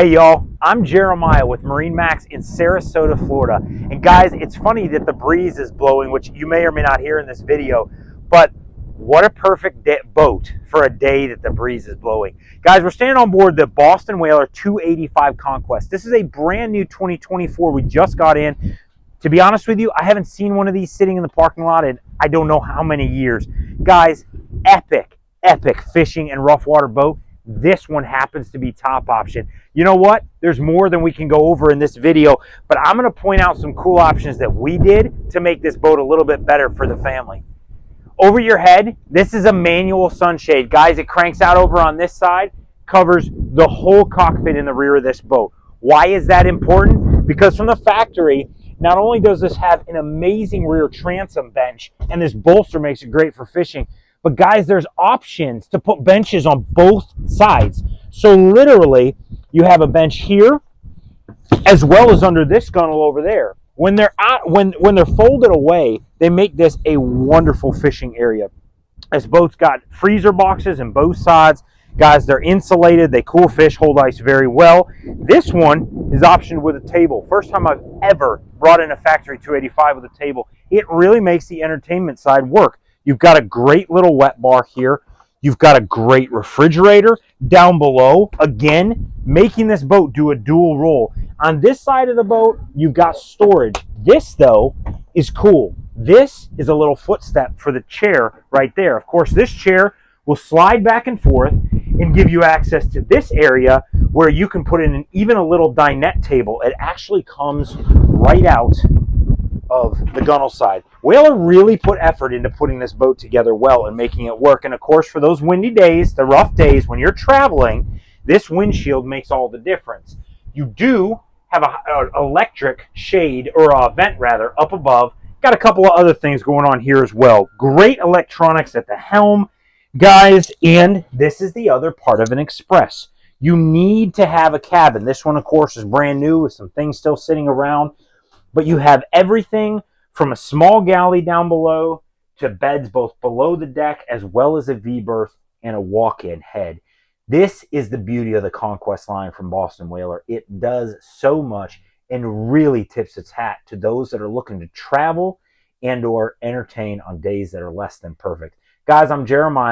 Hey y'all, I'm Jeremiah with MarineMax in Sarasota, Florida. And guys, it's funny that the breeze is blowing, which you may or may not hear in this video, but what a perfect boat for a day that the breeze is blowing. Guys, we're standing on board the Boston Whaler 285 Conquest. This is a brand new 2024 we just got in. To be honest with you, I haven't seen one of these sitting in the parking lot in I don't know how many years. Guys, epic fishing and rough water boat. This one happens to be top option. You know what? There's more than we can go over in this video, but I'm going to point out some cool options that we did to make this boat a little bit better for the family. Over your head, this is a manual sunshade. Guys, it cranks out over on this side, covers the whole cockpit in the rear of this boat. Why is that important? Because from the factory, not only does this have an amazing rear transom bench, and this bolster makes it great for fishing, but guys, there's options to put benches on both sides. So literally, you have a bench here, as well as under this gunnel over there. When they're folded away, they make this a wonderful fishing area. This boat's got freezer boxes on both sides. Guys, they're insulated, they cool fish, hold ice very well. This one is optioned with a table. First time I've ever brought in a factory 285 with a table. It really makes the entertainment side work. You've got a great little wet bar here. You've got a great refrigerator down below. Again, making this boat do a dual role. On this side of the boat, you've got storage. This, though, is cool. This is a little footstep for the chair right there. Of course, this chair will slide back and forth and give you access to this area where you can put in even a little dinette table. It actually comes right out of the gunnel side. Whaler really put effort into putting this boat together well and making it work. And of course, for those windy days, the rough days, when you're traveling, this windshield makes all the difference. You do have an electric shade, or a vent rather, up above. Got a couple of other things going on here as well. Great electronics at the helm, guys, and this is the other part of an Express. You need to have a cabin. This one, of course, is brand new with some things still sitting around. But you have everything from a small galley down below to beds both below the deck, as well as a V-berth and a walk-in head. This is the beauty of the Conquest line from Boston Whaler. It does so much and really tips its hat to those that are looking to travel and or entertain on days that are less than perfect. Guys, I'm Jeremiah.